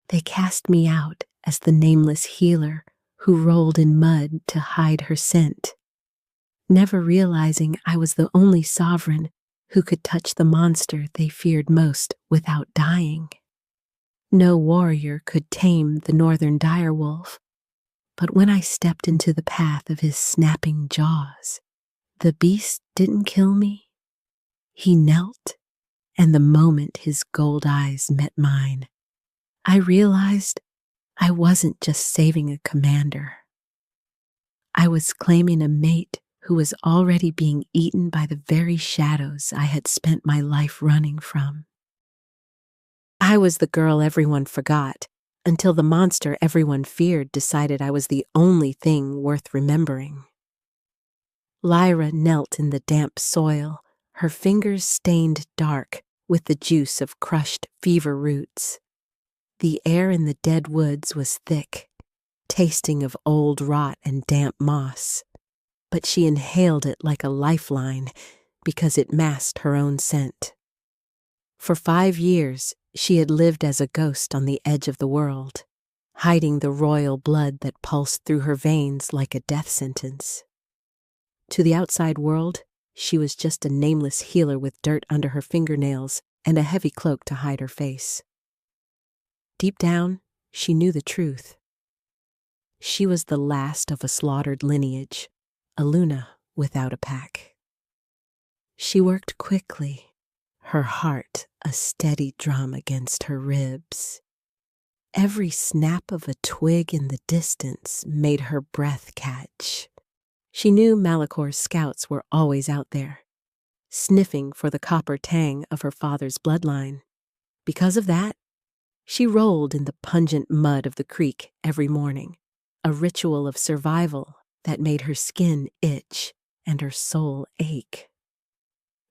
They cast me out as the nameless healer who rolled in mud to hide her scent, never realizing I was the only sovereign who could touch the monster they feared most without dying. No warrior could tame the northern direwolf, but when I stepped into the path of his snapping jaws, the beast didn't kill me. He knelt, and the moment his gold eyes met mine, I realized I wasn't just saving a commander. I was claiming a mate who was already being eaten by the very shadows I had spent my life running from. I was the girl everyone forgot, until the monster everyone feared decided I was the only thing worth remembering. Lyra knelt in the damp soil, her fingers stained dark with the juice of crushed fever roots. The air in the dead woods was thick, tasting of old rot and damp moss, but she inhaled it like a lifeline because it masked her own scent. For 5 years, she had lived as a ghost on the edge of the world, hiding the royal blood that pulsed through her veins like a death sentence. To the outside world, she was just a nameless healer with dirt under her fingernails and a heavy cloak to hide her face. Deep down, she knew the truth. She was the last of a slaughtered lineage, a Luna without a pack. She worked quickly, her heart a steady drum against her ribs. Every snap of a twig in the distance made her breath catch. She knew Malicor's scouts were always out there, sniffing for the copper tang of her father's bloodline. Because of that, she rolled in the pungent mud of the creek every morning, a ritual of survival that made her skin itch and her soul ache.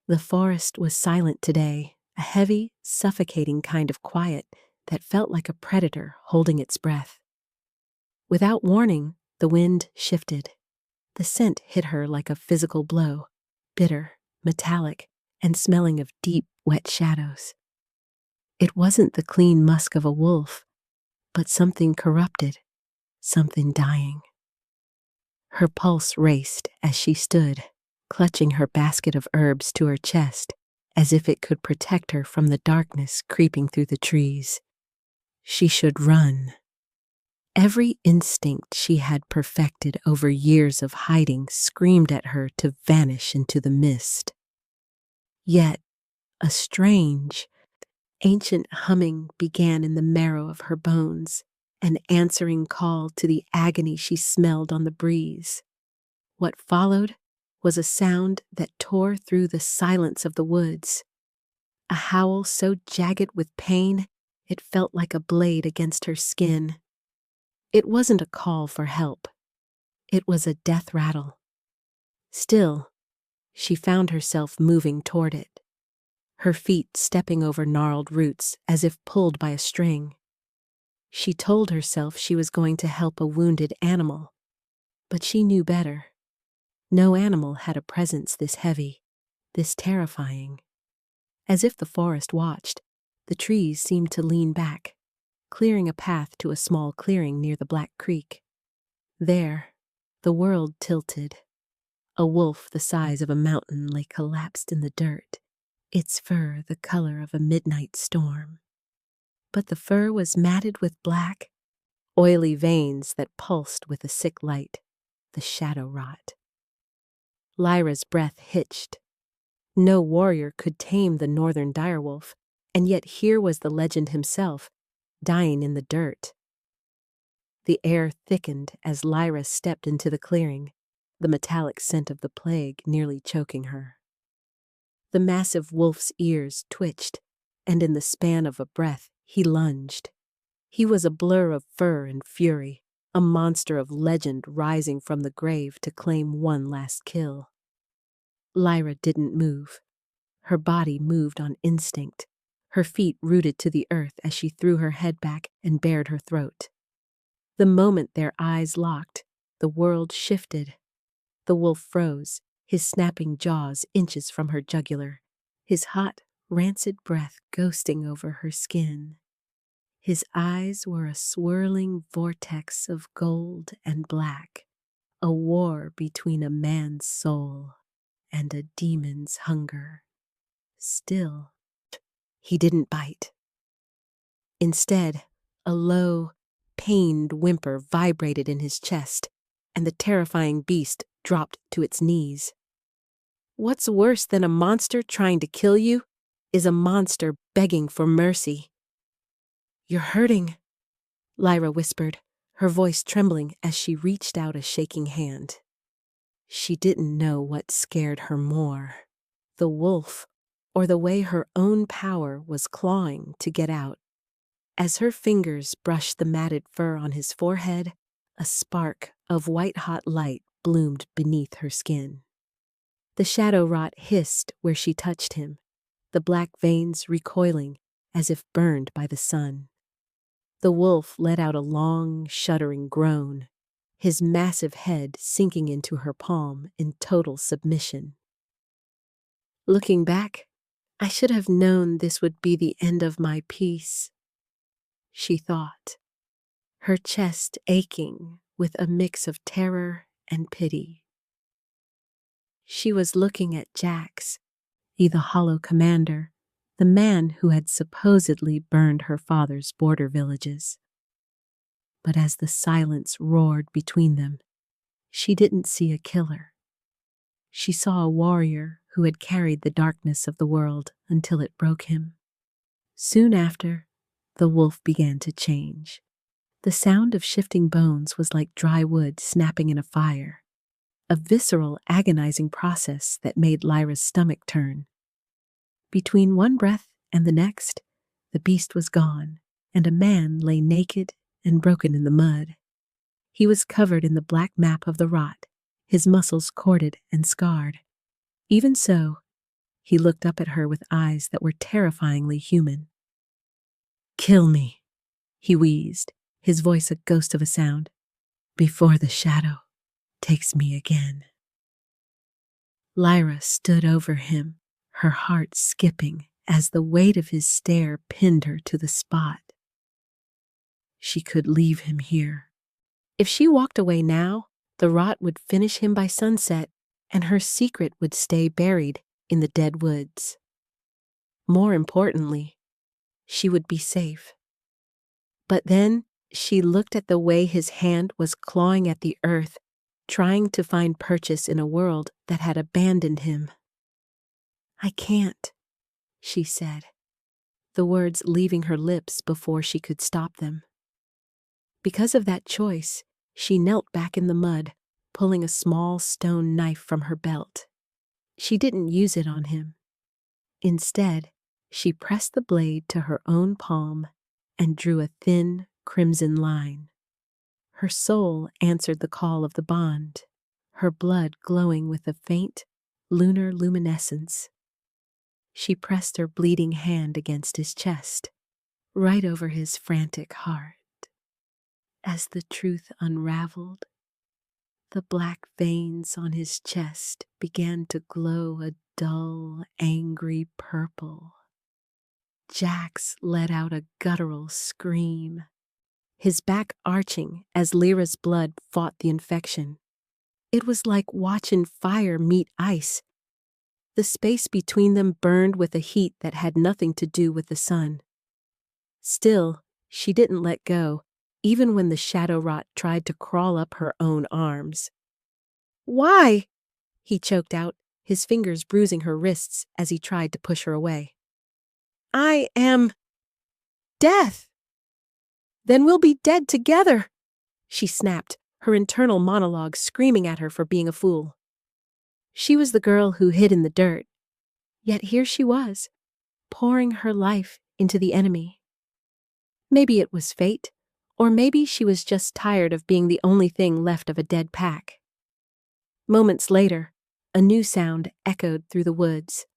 The forest was silent today, a heavy, suffocating kind of quiet that felt like a predator holding its breath. Without warning, the wind shifted. The scent hit her like a physical blow, bitter, metallic, and smelling of deep, wet shadows. It wasn't the clean musk of a wolf, but something corrupted, something dying. Her pulse raced as she stood, clutching her basket of herbs to her chest, as if it could protect her from the darkness creeping through the trees. She should run. Every instinct she had perfected over years of hiding screamed at her to vanish into the mist. Yet, a strange, ancient humming began in the marrow of her bones, an answering call to the agony she smelled on the breeze. What followed was a sound that tore through the silence of the woods, a howl so jagged with pain it felt like a blade against her skin. It wasn't a call for help. It was a death rattle. Still, she found herself moving toward it, her feet stepping over gnarled roots as if pulled by a string. She told herself she was going to help a wounded animal, but she knew better. No animal had a presence this heavy, this terrifying. As if the forest watched, the trees seemed to lean back, clearing a path to a small clearing near the Black Creek. There, the world tilted. A wolf the size of a mountain lay collapsed in the dirt, its fur the color of a midnight storm. But the fur was matted with black, oily veins that pulsed with a sick light, the shadow rot. Lyra's breath hitched. No warrior could tame the northern direwolf, and yet here was the legend himself, dying in the dirt. The air thickened as Lyra stepped into the clearing, the metallic scent of the plague nearly choking her. The massive wolf's ears twitched, and in the span of a breath, he lunged. He was a blur of fur and fury, a monster of legend rising from the grave to claim one last kill. Lyra didn't move. Her body moved on instinct, her feet rooted to the earth as she threw her head back and bared her throat. The moment their eyes locked, the world shifted. The wolf froze, his snapping jaws inches from her jugular, his hot, rancid breath ghosting over her skin. His eyes were a swirling vortex of gold and black, a war between a man's soul and a demon's hunger. Still, he didn't bite. Instead, a low, pained whimper vibrated in his chest, and the terrifying beast dropped to its knees. What's worse than a monster trying to kill you is a monster begging for mercy. "You're hurting," Lyra whispered, her voice trembling as she reached out a shaking hand. She didn't know what scared her more, the wolf or the way her own power was clawing to get out. As her fingers brushed the matted fur on his forehead, a spark of white-hot light bloomed beneath her skin. The shadow rot hissed where she touched him, the black veins recoiling as if burned by the sun. The wolf let out a long, shuddering groan, his massive head sinking into her palm in total submission. Looking back, I should have known this would be the end of my peace, she thought, her chest aching with a mix of terror and pity. She was looking at Jax, the hollow commander, the man who had supposedly burned her father's border villages. But as the silence roared between them, she didn't see a killer. She saw a warrior who had carried the darkness of the world until it broke him. Soon after, the wolf began to change. The sound of shifting bones was like dry wood snapping in a fire, a visceral, agonizing process that made Lyra's stomach turn. Between one breath and the next, the beast was gone, and a man lay naked and broken in the mud. He was covered in the black map of the rot, his muscles corded and scarred. Even so, he looked up at her with eyes that were terrifyingly human. "Kill me," he wheezed, his voice a ghost of a sound, "before the shadow takes me again." Lyra stood over him, her heart skipping as the weight of his stare pinned her to the spot. She could leave him here. If she walked away now, the rot would finish him by sunset, and her secret would stay buried in the dead woods. More importantly, she would be safe. But then she looked at the way his hand was clawing at the earth, trying to find purchase in a world that had abandoned him. "I can't," she said, the words leaving her lips before she could stop them. Because of that choice, she knelt back in the mud, pulling a small stone knife from her belt. She didn't use it on him. Instead, she pressed the blade to her own palm and drew a thin, crimson line. Her soul answered the call of the bond, her blood glowing with a faint, lunar luminescence. She pressed her bleeding hand against his chest, right over his frantic heart. As the truth unraveled, the black veins on his chest began to glow a dull, angry purple. Jax let out a guttural scream, his back arching as Lyra's blood fought the infection. It was like watching fire meet ice. The space between them burned with a heat that had nothing to do with the sun. Still, she didn't let go, even when the shadow rot tried to crawl up her own arms. "Why?" he choked out, his fingers bruising her wrists as he tried to push her away. "I am death." "Then we'll be dead together," she snapped, her internal monologue screaming at her for being a fool. She was the girl who hid in the dirt, yet here she was, pouring her life into the enemy. Maybe it was fate, or maybe she was just tired of being the only thing left of a dead pack. Moments later, a new sound echoed through the woods,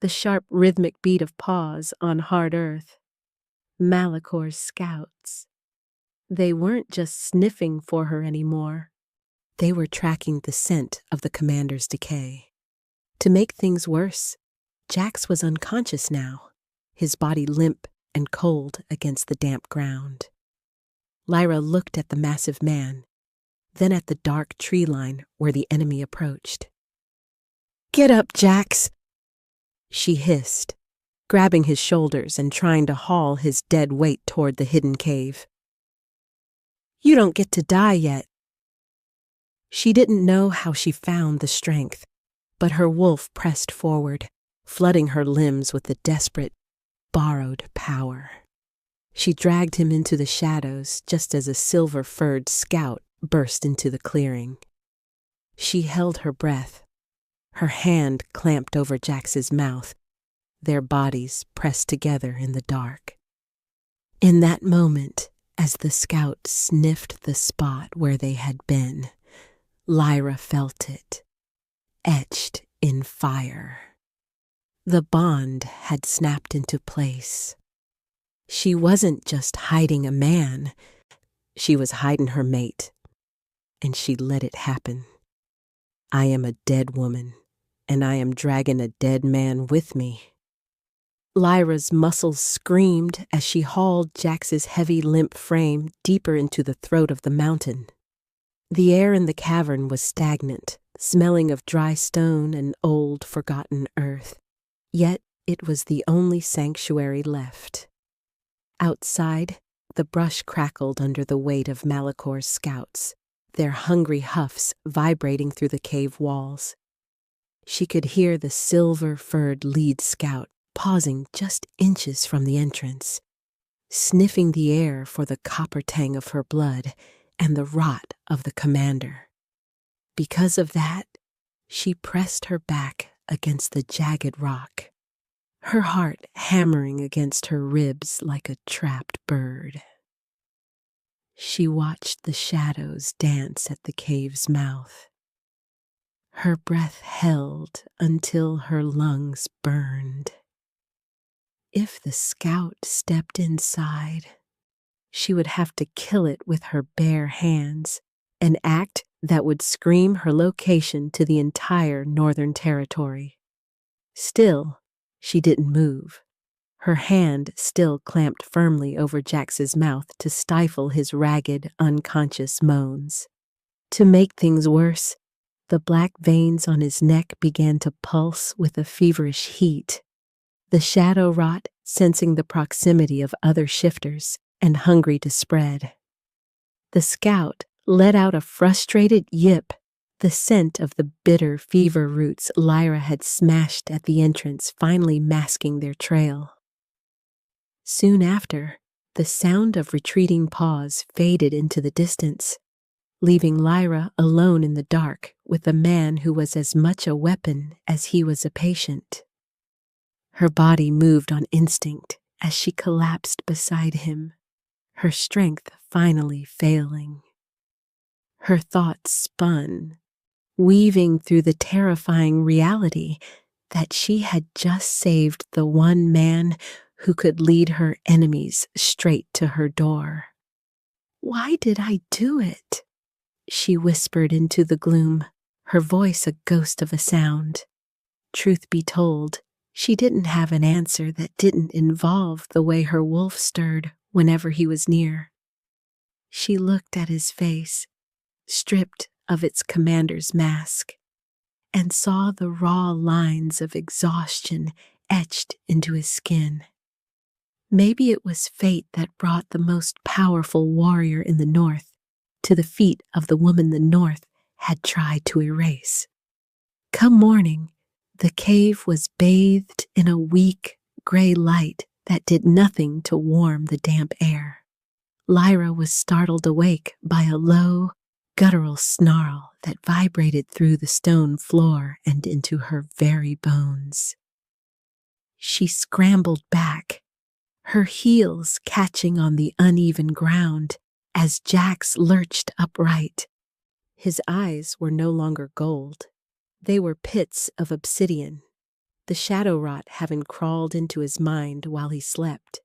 the sharp rhythmic beat of paws on hard earth. Malakor's scouts. They weren't just sniffing for her anymore. They were tracking the scent of the commander's decay. To make things worse, Jax was unconscious now, his body limp and cold against the damp ground. Lyra looked at the massive man, then at the dark tree line where the enemy approached. "Get up, Jax," she hissed, grabbing his shoulders and trying to haul his dead weight toward the hidden cave. "You don't get to die yet." She didn't know how she found the strength, but her wolf pressed forward, flooding her limbs with the desperate, borrowed power. She dragged him into the shadows just as a silver-furred scout burst into the clearing. She held her breath, her hand clamped over Jax's mouth, their bodies pressed together in the dark. In that moment, as the scout sniffed the spot where they had been, Lyra felt it, etched in fire. The bond had snapped into place. She wasn't just hiding a man, she was hiding her mate, and she let it happen. I am a dead woman, and I am dragging a dead man with me. Lyra's muscles screamed as she hauled Jax's heavy, limp frame deeper into the throat of the mountain. The air in the cavern was stagnant, smelling of dry stone and old, forgotten earth. Yet it was the only sanctuary left. Outside, the brush crackled under the weight of Malicor's scouts, their hungry huffs vibrating through the cave walls. She could hear the silver-furred lead scout pausing just inches from the entrance, sniffing the air for the copper tang of her blood and the rot of the commander. Because of that, she pressed her back against the jagged rock, her heart hammering against her ribs like a trapped bird. She watched the shadows dance at the cave's mouth. Her breath held until her lungs burned. If the scout stepped inside, she would have to kill it with her bare hands, an act that would scream her location to the entire Northern Territory. Still, she didn't move, her hand still clamped firmly over Jax's mouth to stifle his ragged, unconscious moans. To make things worse, the black veins on his neck began to pulse with a feverish heat. The shadow rot sensing the proximity of other shifters and hungry to spread. The scout let out a frustrated yip, the scent of the bitter fever roots Lyra had smashed at the entrance finally masking their trail. Soon after, the sound of retreating paws faded into the distance, leaving Lyra alone in the dark with a man who was as much a weapon as he was a patient. Her body moved on instinct as she collapsed beside him, her strength finally failing. Her thoughts spun, weaving through the terrifying reality that she had just saved the one man who could lead her enemies straight to her door. "Why did I do it?" she whispered into the gloom, her voice a ghost of a sound. Truth be told, she didn't have an answer that didn't involve the way her wolf stirred whenever he was near. She looked at his face, stripped of its commander's mask, and saw the raw lines of exhaustion etched into his skin. Maybe it was fate that brought the most powerful warrior in the North to the feet of the woman the North had tried to erase. Come morning, the cave was bathed in a weak, gray light that did nothing to warm the damp air. Lyra was startled awake by a low, guttural snarl that vibrated through the stone floor and into her very bones. She scrambled back, her heels catching on the uneven ground as Jax lurched upright. His eyes were no longer gold. They were pits of obsidian, the shadow rot having crawled into his mind while he slept.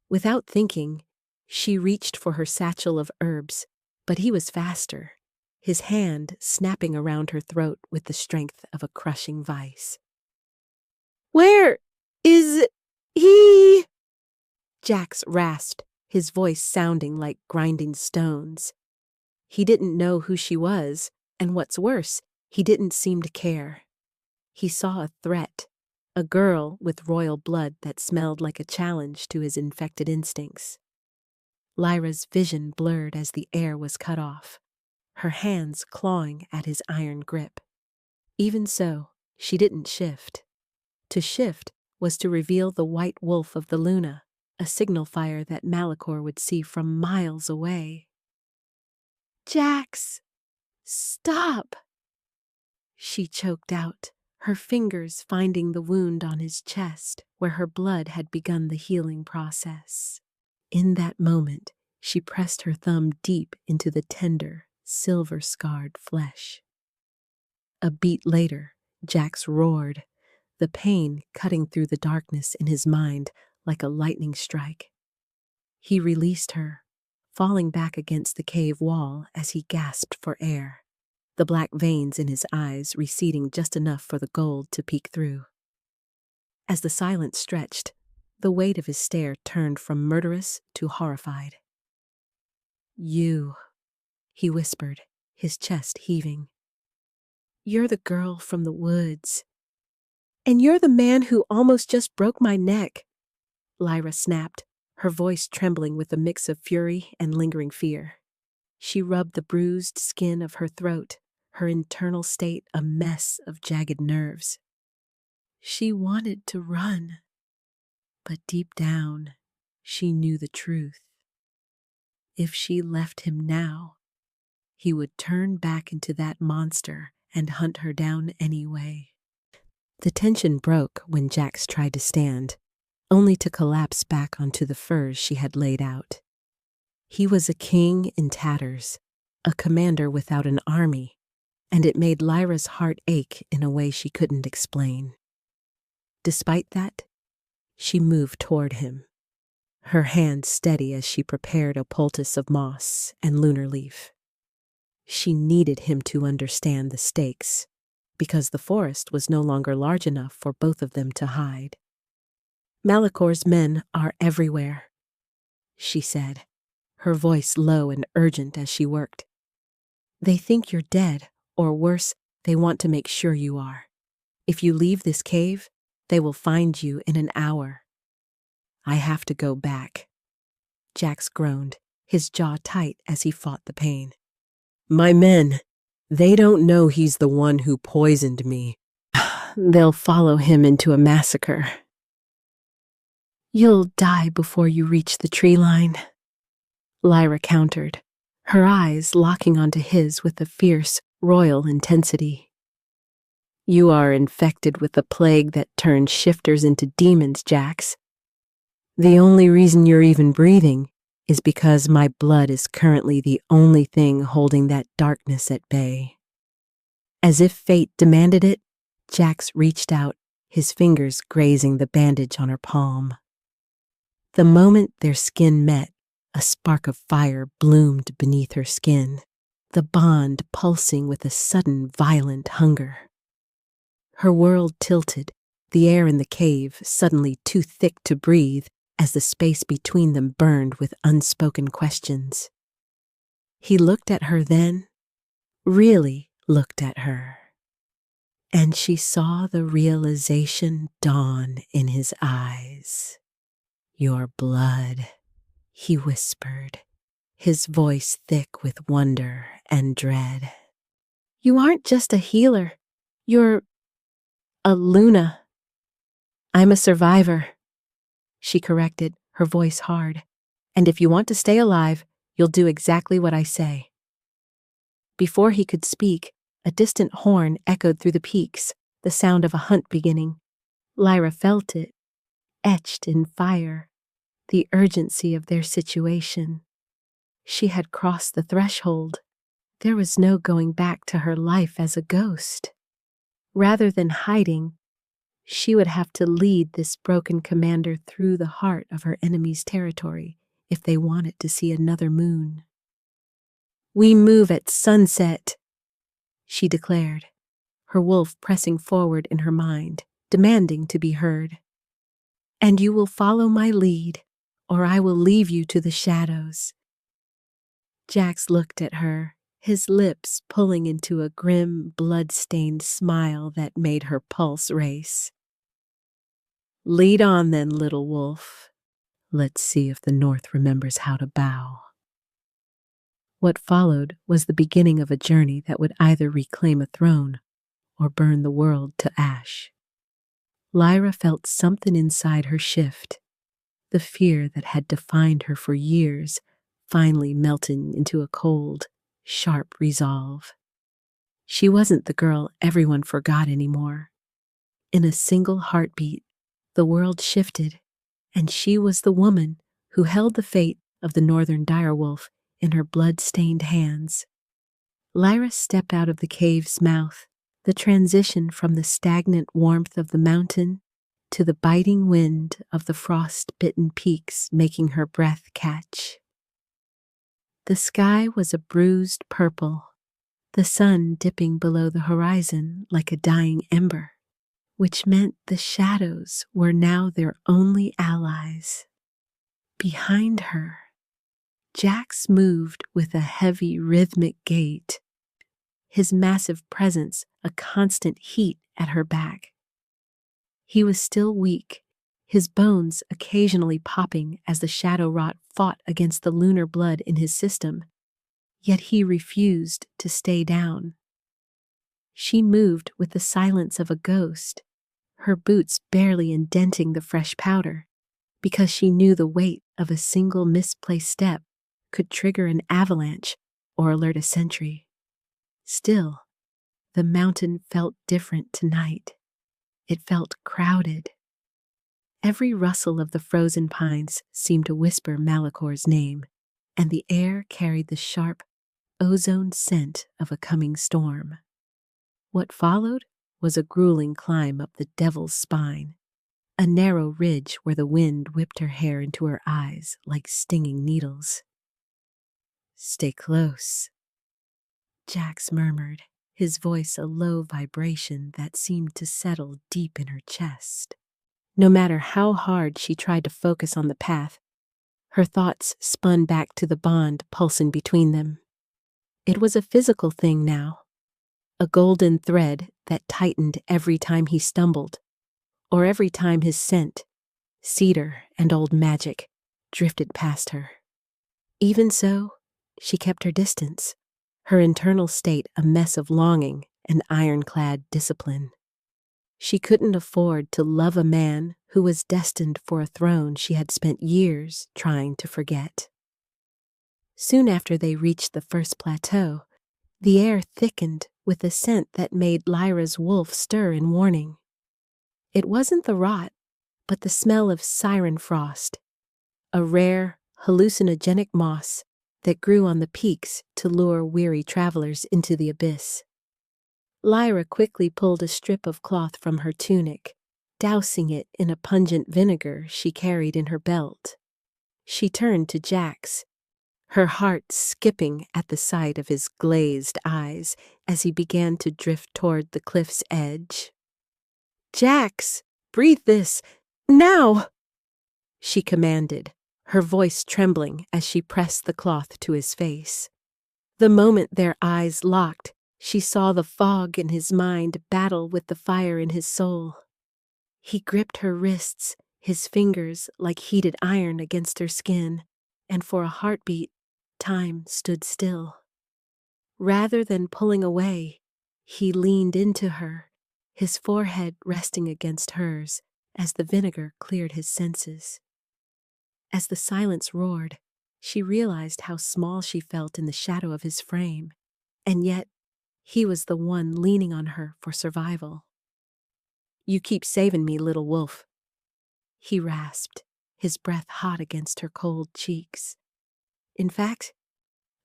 Without thinking, she reached for her satchel of herbs, but he was faster, his hand snapping around her throat with the strength of a crushing vice. "Where is he?" Jax rasped, his voice sounding like grinding stones. He didn't know who she was, and what's worse, he didn't seem to care. He saw a threat, a girl with royal blood that smelled like a challenge to his infected instincts. Lyra's vision blurred as the air was cut off, her hands clawing at his iron grip. Even so, she didn't shift. To shift was to reveal the white wolf of the Luna, a signal fire that Malachor would see from miles away. "Jax, stop!" she choked out, her fingers finding the wound on his chest where her blood had begun the healing process. In that moment, she pressed her thumb deep into the tender, silver-scarred flesh. A beat later, Jax roared, the pain cutting through the darkness in his mind like a lightning strike. He released her, falling back against the cave wall as he gasped for air, the black veins in his eyes receding just enough for the gold to peek through. As the silence stretched, the weight of his stare turned from murderous to horrified. "You," he whispered, his chest heaving. "You're the girl from the woods. And you're the man who almost just broke my neck," Lyra snapped, her voice trembling with a mix of fury and lingering fear. She rubbed the bruised skin of her throat, her internal state a mess of jagged nerves. She wanted to run, but deep down, she knew the truth. If she left him now, he would turn back into that monster and hunt her down anyway. The tension broke when Jax tried to stand, only to collapse back onto the furs she had laid out. He was a king in tatters, a commander without an army, and it made Lyra's heart ache in a way she couldn't explain. Despite that, she moved toward him, her hand steady as she prepared a poultice of moss and lunar leaf. She needed him to understand the stakes, because the forest was no longer large enough for both of them to hide. "Malachor's men are everywhere," she said, her voice low and urgent as she worked. "They think you're dead, or worse, they want to make sure you are. If you leave this cave, they will find you in an hour." "I have to go back," Jax groaned, his jaw tight as he fought the pain. "My men, they don't know he's the one who poisoned me. They'll follow him into a massacre." "You'll die before you reach the tree line," Lyra countered, her eyes locking onto his with a fierce, royal intensity. "You are infected with the plague that turned shifters into demons, Jax. The only reason you're even breathing is because my blood is currently the only thing holding that darkness at bay." As if fate demanded it, Jax reached out, his fingers grazing the bandage on her palm. The moment their skin met, a spark of fire bloomed beneath her skin, the bond pulsing with a sudden violent hunger. Her world tilted, the air in the cave suddenly too thick to breathe as the space between them burned with unspoken questions. He looked at her then, really looked at her, and she saw the realization dawn in his eyes. "Your blood," he whispered, his voice thick with wonder and dread. "You aren't just a healer. You're a Luna." "I'm a survivor," she corrected, her voice hard. "And if you want to stay alive, you'll do exactly what I say." Before he could speak, a distant horn echoed through the peaks, the sound of a hunt beginning. Lyra felt it, etched in fire, the urgency of their situation. She had crossed the threshold. There was no going back to her life as a ghost. Rather than hiding, she would have to lead this broken commander through the heart of her enemy's territory if they wanted to see another moon. "We move at sunset," she declared, her wolf pressing forward in her mind, demanding to be heard. "And you will follow my lead, or I will leave you to the shadows." Jax looked at her, his lips pulling into a grim, blood-stained smile that made her pulse race. "Lead on then, little wolf. Let's see if the North remembers how to bow." What followed was the beginning of a journey that would either reclaim a throne or burn the world to ash. Lyra felt something inside her shift, the fear that had defined her for years finally melting into a cold, sharp resolve. She wasn't the girl everyone forgot anymore. In a single heartbeat, the world shifted, and she was the woman who held the fate of the northern direwolf in her blood-stained hands. Lyra stepped out of the cave's mouth, the transition from the stagnant warmth of the mountain to the biting wind of the frost-bitten peaks making her breath catch. The sky was a bruised purple, the sun dipping below the horizon like a dying ember, which meant the shadows were now their only allies. Behind her, Jax moved with a heavy rhythmic gait, his massive presence a constant heat at her back. He was still weak, his bones occasionally popping as the shadow rot fought against the lunar blood in his system, yet he refused to stay down. She moved with the silence of a ghost, her boots barely indenting the fresh powder, because she knew the weight of a single misplaced step could trigger an avalanche or alert a sentry. Still, the mountain felt different tonight. It felt crowded. Every rustle of the frozen pines seemed to whisper Malakor's name, and the air carried the sharp, ozone scent of a coming storm. What followed was a grueling climb up the devil's spine, a narrow ridge where the wind whipped her hair into her eyes like stinging needles. "Stay close," Jax murmured, his voice a low vibration that seemed to settle deep in her chest. No matter how hard she tried to focus on the path, her thoughts spun back to the bond pulsing between them. It was a physical thing now, a golden thread that tightened every time he stumbled, or every time his scent, cedar and old magic, drifted past her. Even so, she kept her distance, her internal state a mess of longing and ironclad discipline. She couldn't afford to love a man who was destined for a throne she had spent years trying to forget. Soon after they reached the first plateau, the air thickened with a scent that made Lyra's wolf stir in warning. It wasn't the rot, but the smell of siren frost, a rare, hallucinogenic moss that grew on the peaks to lure weary travelers into the abyss. Lyra quickly pulled a strip of cloth from her tunic, dousing it in a pungent vinegar she carried in her belt. She turned to Jax, her heart skipping at the sight of his glazed eyes as he began to drift toward the cliff's edge. "Jax, breathe this, now!" she commanded, her voice trembling as she pressed the cloth to his face. The moment their eyes locked, she saw the fog in his mind battle with the fire in his soul. He gripped her wrists, his fingers like heated iron against her skin, and for a heartbeat, time stood still. Rather than pulling away, he leaned into her, his forehead resting against hers as the vinegar cleared his senses. As the silence roared, she realized how small she felt in the shadow of his frame, and yet he was the one leaning on her for survival. "You keep saving me, little wolf," he rasped, his breath hot against her cold cheeks. "In fact,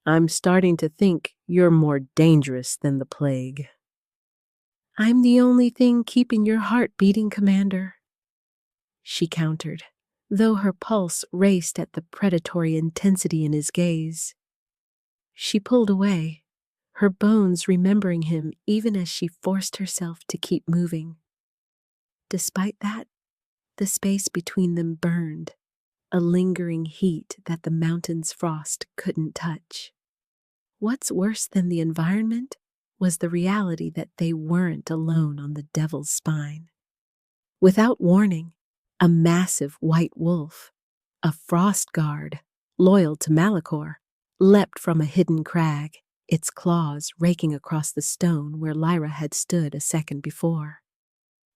I'm starting to think you're more dangerous than the plague." "I'm the only thing keeping your heart beating, Commander," she countered, though her pulse raced at the predatory intensity in his gaze. She pulled away, her bones remembering him even as she forced herself to keep moving. Despite that, the space between them burned, a lingering heat that the mountain's frost couldn't touch. What's worse than the environment was the reality that they weren't alone on the devil's spine. Without warning, a massive white wolf, a frost guard, loyal to Malachor, leapt from a hidden crag, its claws raking across the stone where Lyra had stood a second before.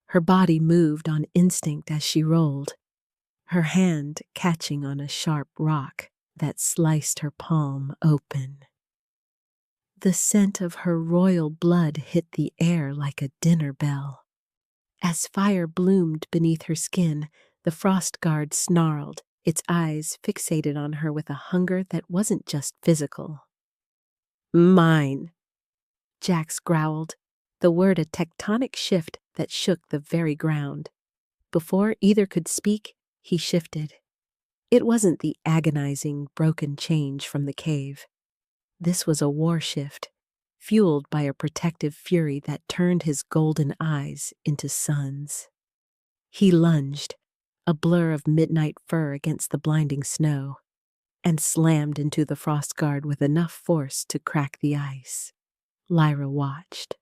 Her body moved on instinct as she rolled, her hand catching on a sharp rock that sliced her palm open. The scent of her royal blood hit the air like a dinner bell. As fire bloomed beneath her skin, the frost guard snarled, its eyes fixated on her with a hunger that wasn't just physical. "Mine," Jax growled, the word a tectonic shift that shook the very ground. Before either could speak, he shifted. It wasn't the agonizing, broken change from the cave. This was a war shift, fueled by a protective fury that turned his golden eyes into suns. He lunged, a blur of midnight fur against the blinding snow, and slammed into the frost guard with enough force to crack the ice. Lyra watched,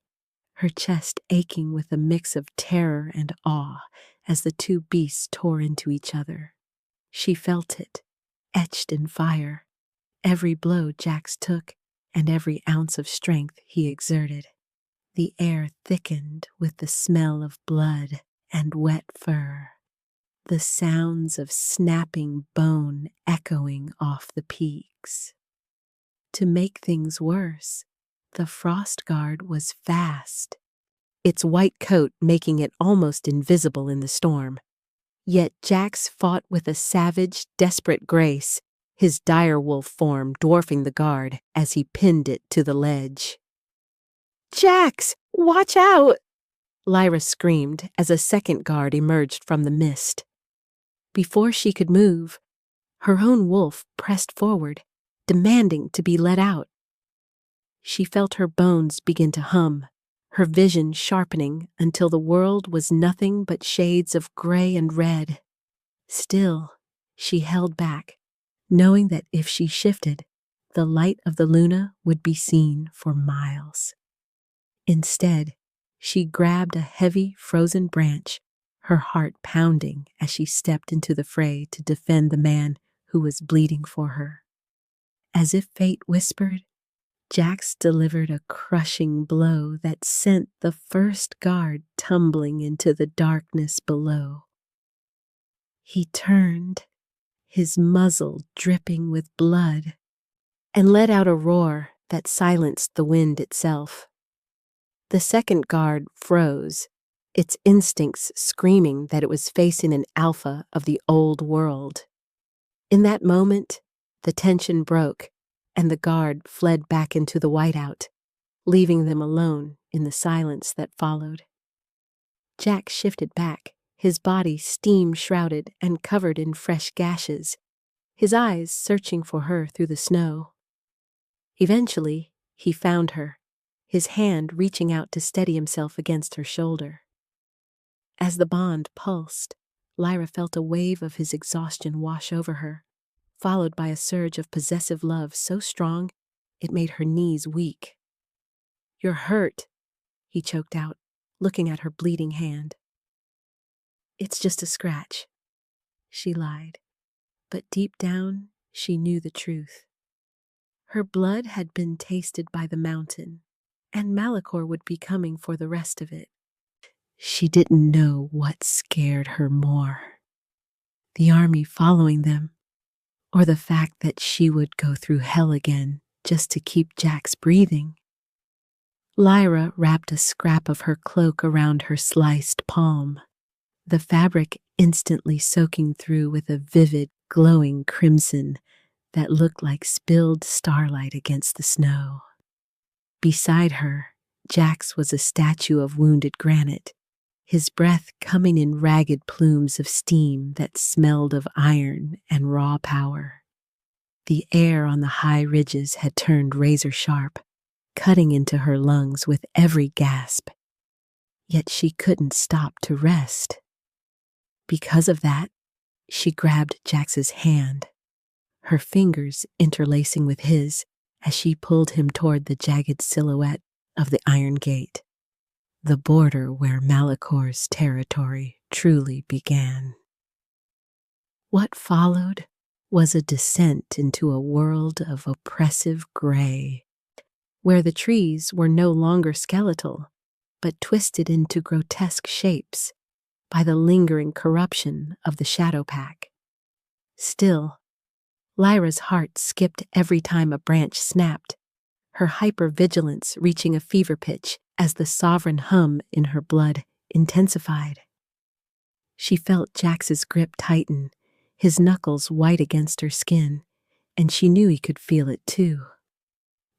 her chest aching with a mix of terror and awe as the two beasts tore into each other. She felt it, etched in fire, every blow Jax took and every ounce of strength he exerted. The air thickened with the smell of blood and wet fur, the sounds of snapping bone echoing off the peaks. To make things worse, the frost guard was fast, its white coat making it almost invisible in the storm. Yet Jax fought with a savage, desperate grace, his direwolf form dwarfing the guard as he pinned it to the ledge. "Jax, watch out!" Lyra screamed as a second guard emerged from the mist. Before she could move, her own wolf pressed forward, demanding to be let out. She felt her bones begin to hum, her vision sharpening until the world was nothing but shades of gray and red. Still, she held back, knowing that if she shifted, the light of the Luna would be seen for miles. Instead, she grabbed a heavy, frozen branch, her heart pounding as she stepped into the fray to defend the man who was bleeding for her. As if fate whispered, Jax delivered a crushing blow that sent the first guard tumbling into the darkness below. He turned, his muzzle dripping with blood, and let out a roar that silenced the wind itself. The second guard froze, its instincts screaming that it was facing an alpha of the old world. In that moment, the tension broke, and the guard fled back into the whiteout, leaving them alone in the silence that followed. Jack shifted back, his body steam-shrouded and covered in fresh gashes, his eyes searching for her through the snow. Eventually, he found her, his hand reaching out to steady himself against her shoulder. As the bond pulsed, Lyra felt a wave of his exhaustion wash over her, followed by a surge of possessive love so strong it made her knees weak. "You're hurt," he choked out, looking at her bleeding hand. "It's just a scratch," she lied, but deep down she knew the truth. Her blood had been tasted by the mountain, and Malachor would be coming for the rest of it. She didn't know what scared her more, the army following them, or the fact that she would go through hell again just to keep Jax breathing. Lyra wrapped a scrap of her cloak around her sliced palm, the fabric instantly soaking through with a vivid, glowing crimson that looked like spilled starlight against the snow. Beside her, Jax was a statue of wounded granite, his breath coming in ragged plumes of steam that smelled of iron and raw power. The air on the high ridges had turned razor sharp, cutting into her lungs with every gasp. Yet she couldn't stop to rest. Because of that, She grabbed Jax's hand, her fingers interlacing with his as she pulled him toward the jagged silhouette of the iron gate, the border where Malicor's territory truly began. What followed was a descent into a world of oppressive gray, where the trees were no longer skeletal, but twisted into grotesque shapes by the lingering corruption of the shadow pack. Still, Lyra's heart skipped every time a branch snapped, her hypervigilance reaching a fever pitch as the sovereign hum in her blood intensified. She felt Jax's grip tighten, his knuckles white against her skin, and she knew he could feel it too.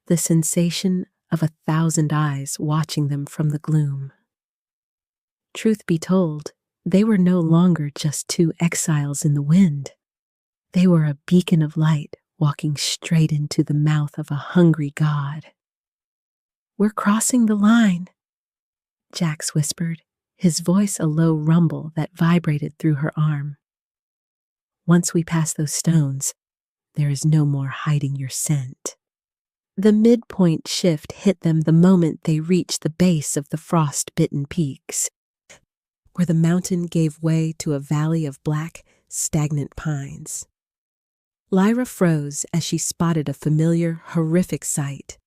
The sensation of 1,000 eyes watching them from the gloom. Truth be told, they were no longer just two exiles in the wind. They were a beacon of light walking straight into the mouth of a hungry god. "We're crossing the line," Jax whispered, his voice a low rumble that vibrated through her arm. "Once we pass those stones, there is no more hiding your scent." The midpoint shift hit them the moment they reached the base of the frost-bitten peaks, where the mountain gave way to a valley of black, stagnant pines. Lyra froze as she spotted a familiar, horrific sight.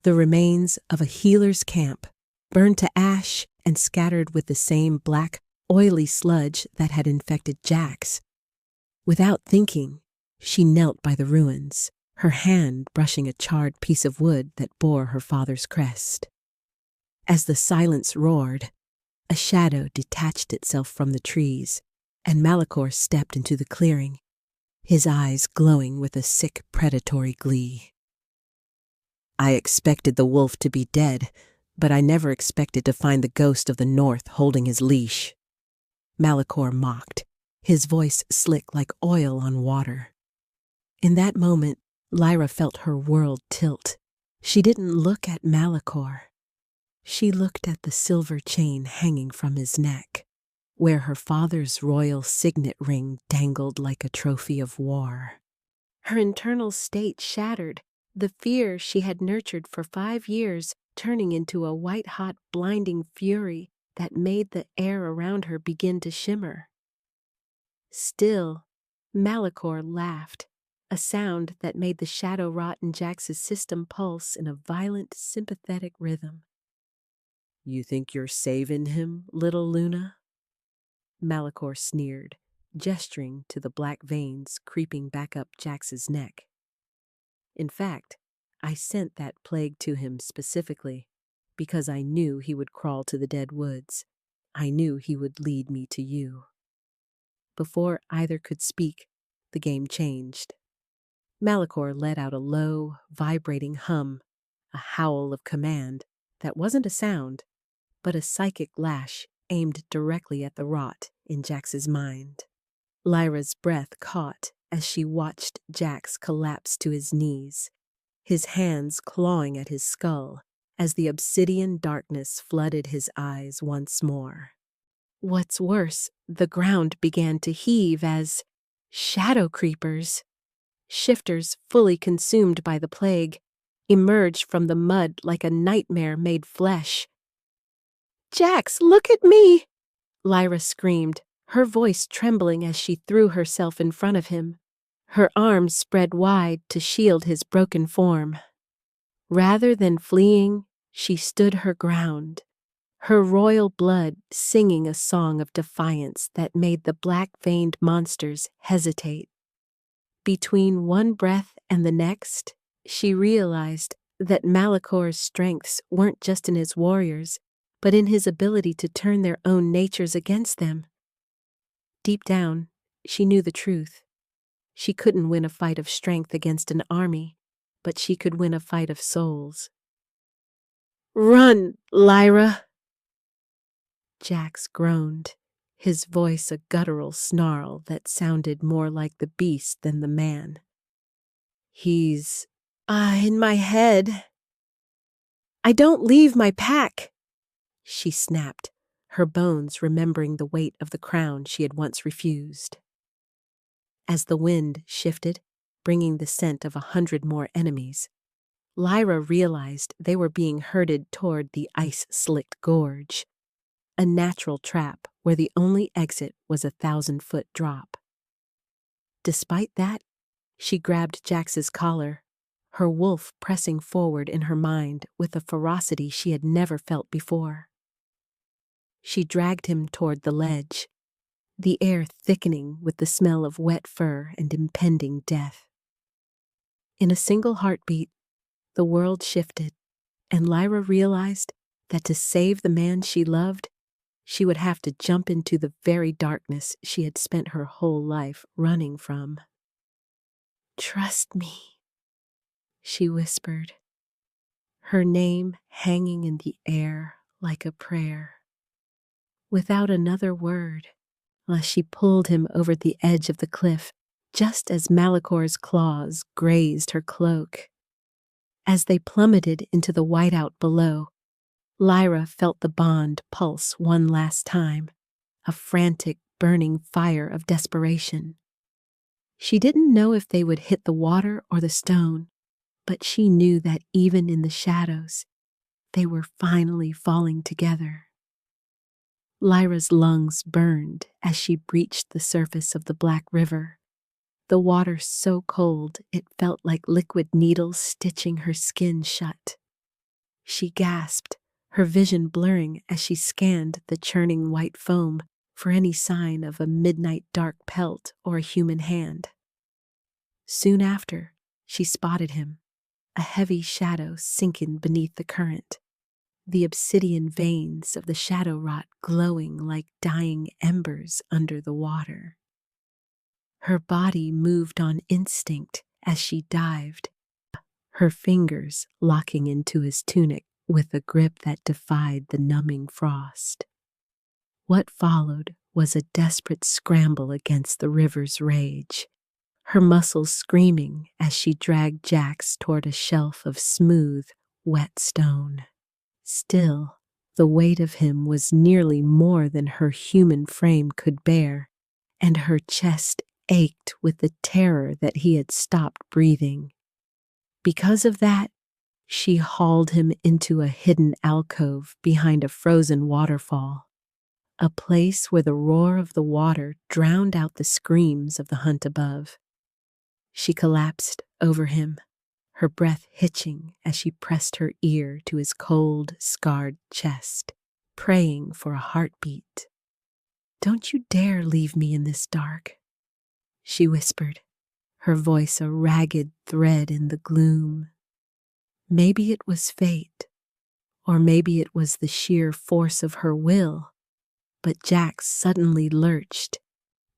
The remains of a healer's camp, burned to ash and scattered with the same black, oily sludge that had infected Jax. Without thinking, she knelt by the ruins, her hand brushing a charred piece of wood that bore her father's crest. As the silence roared, a shadow detached itself from the trees, and Malicor stepped into the clearing, his eyes glowing with a sick predatory glee. "I expected the wolf to be dead, but I never expected to find the ghost of the North holding his leash," Malicor mocked, his voice slick like oil on water. In that moment, Lyra felt her world tilt. She didn't look at Malicor. She looked at the silver chain hanging from his neck, where her father's royal signet ring dangled like a trophy of war. Her internal state shattered, the fear she had nurtured for 5 years turning into a white-hot, blinding fury that made the air around her begin to shimmer. Still, Malicor laughed, a sound that made the shadow rot in Jax's system pulse in a violent, sympathetic rhythm. "You think you're saving him, little Luna?" Malicor sneered, gesturing to the black veins creeping back up Jax's neck. "In fact, I sent that plague to him specifically because I knew he would crawl to the dead woods. I knew he would lead me to you." Before either could speak, the game changed. Malicor let out a low, vibrating hum, a howl of command that wasn't a sound, but a psychic lash aimed directly at the rot in Jax's mind. Lyra's breath caught as she watched Jax collapse to his knees, his hands clawing at his skull as the obsidian darkness flooded his eyes once more. What's worse, the ground began to heave as shadow creepers, shifters fully consumed by the plague, emerged from the mud like a nightmare made flesh. "Jax, look at me!" Lyra screamed, her voice trembling as she threw herself in front of him, her arms spread wide to shield his broken form. Rather than fleeing, she stood her ground, her royal blood singing a song of defiance that made the black-veined monsters hesitate. Between one breath and the next, she realized that Malicor's strengths weren't just in his warriors, but in his ability to turn their own natures against them. Deep down, she knew the truth. She couldn't win a fight of strength against an army, but she could win a fight of souls. "Run, Lyra!" Jax groaned, his voice a guttural snarl that sounded more like the beast than the man. "He's in my head." "I don't leave my pack," she snapped, her bones remembering the weight of the crown she had once refused. As the wind shifted, bringing the scent of 100 more enemies, Lyra realized they were being herded toward the ice-slicked gorge, a natural trap where the only exit was a 1,000-foot drop. Despite that, she grabbed Jax's collar, her wolf pressing forward in her mind with a ferocity she had never felt before. She dragged him toward the ledge, the air thickening with the smell of wet fur and impending death. In a single heartbeat, the world shifted, and Lyra realized that to save the man she loved, she would have to jump into the very darkness she had spent her whole life running from. "Trust me," she whispered, her name hanging in the air like a prayer. Without another word, she pulled him over the edge of the cliff, just as Malicor's claws grazed her cloak. As they plummeted into the whiteout below, Lyra felt the bond pulse one last time, a frantic, burning fire of desperation. She didn't know if they would hit the water or the stone, but she knew that even in the shadows, they were finally falling together. Lyra's lungs burned as she breached the surface of the black river, the water so cold it felt like liquid needles stitching her skin shut. She gasped, her vision blurring as she scanned the churning white foam for any sign of a midnight dark pelt or a human hand. Soon after, she spotted him, a heavy shadow sinking beneath the current, the obsidian veins of the shadow rot glowing like dying embers under the water. Her body moved on instinct as she dived, her fingers locking into his tunic with a grip that defied the numbing frost. What followed was a desperate scramble against the river's rage, her muscles screaming as she dragged Jax toward a shelf of smooth, wet stone. Still, the weight of him was nearly more than her human frame could bear, and her chest ached with the terror that he had stopped breathing. Because of that, she hauled him into a hidden alcove behind a frozen waterfall, a place where the roar of the water drowned out the screams of the hunt above. She collapsed over him, her breath hitching as she pressed her ear to his cold, scarred chest, praying for a heartbeat. "Don't you dare leave me in this dark," she whispered, her voice a ragged thread in the gloom. Maybe it was fate, or maybe it was the sheer force of her will, but Jax suddenly lurched,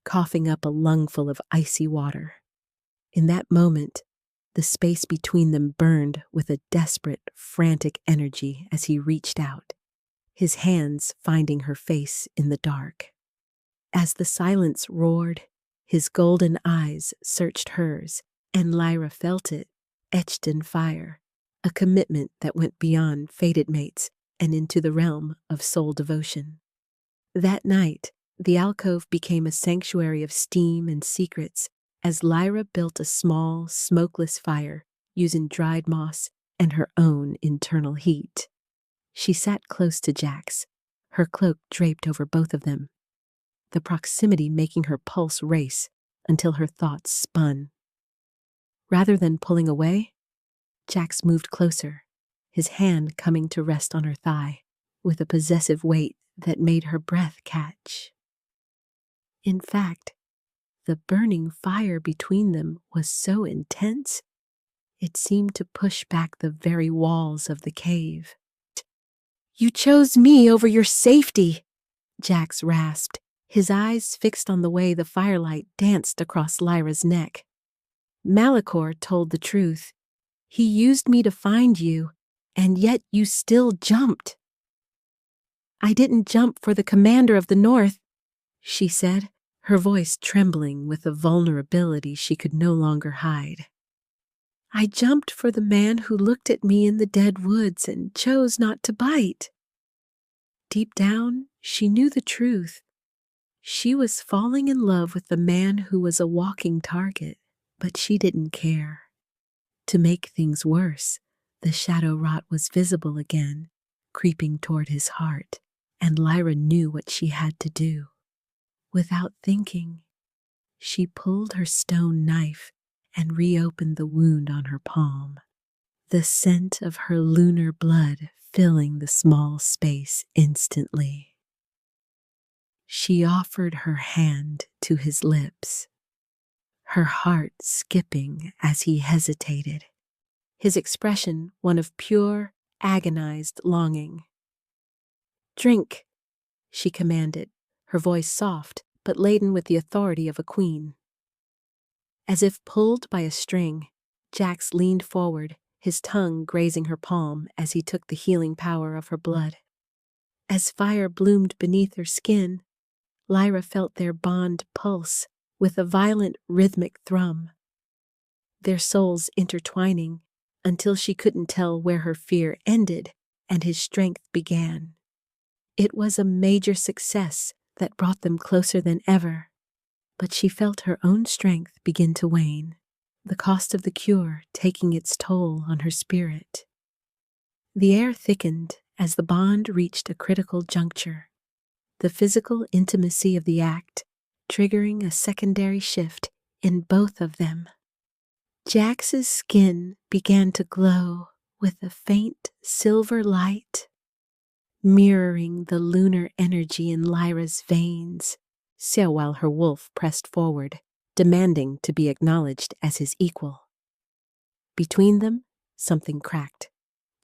coughing up a lungful of icy water. In that moment, the space between them burned with a desperate, frantic energy as he reached out, his hands finding her face in the dark. As the silence roared, his golden eyes searched hers, and Lyra felt it, etched in fire, a commitment that went beyond fated mates and into the realm of soul devotion. That night, the alcove became a sanctuary of steam and secrets as Lyra built a small, smokeless fire using dried moss and her own internal heat. She sat close to Jax, her cloak draped over both of them, the proximity making her pulse race until her thoughts spun. Rather than pulling away, Jax moved closer, his hand coming to rest on her thigh, with a possessive weight that made her breath catch. In fact, the burning fire between them was so intense, it seemed to push back the very walls of the cave. "You chose me over your safety," Jax rasped, his eyes fixed on the way the firelight danced across Lyra's neck. "Malicor told the truth. He used me to find you, and yet you still jumped." "I didn't jump for the commander of the North," she said, her voice trembling with a vulnerability she could no longer hide. "I jumped for the man who looked at me in the dead woods and chose not to bite." Deep down, she knew the truth. She was falling in love with the man who was a walking target, but she didn't care. To make things worse, the shadow rot was visible again, creeping toward his heart, and Lyra knew what she had to do. Without thinking, she pulled her stone knife and reopened the wound on her palm, the scent of her lunar blood filling the small space instantly. She offered her hand to his lips, her heart skipping as he hesitated, his expression one of pure, agonized longing. "Drink," she commanded, her voice soft but laden with the authority of a queen. As if pulled by a string, Jax leaned forward, his tongue grazing her palm as he took the healing power of her blood. As fire bloomed beneath her skin, Lyra felt their bond pulse with a violent rhythmic thrum, their souls intertwining until she couldn't tell where her fear ended and his strength began. It was a major success that brought them closer than ever, but she felt her own strength begin to wane, the cost of the cure taking its toll on her spirit. The air thickened as the bond reached a critical juncture, the physical intimacy of the act triggering a secondary shift in both of them. Jax's skin began to glow with a faint silver light, mirroring the lunar energy in Lyra's veins, so while her wolf pressed forward, demanding to be acknowledged as his equal. Between them, something cracked,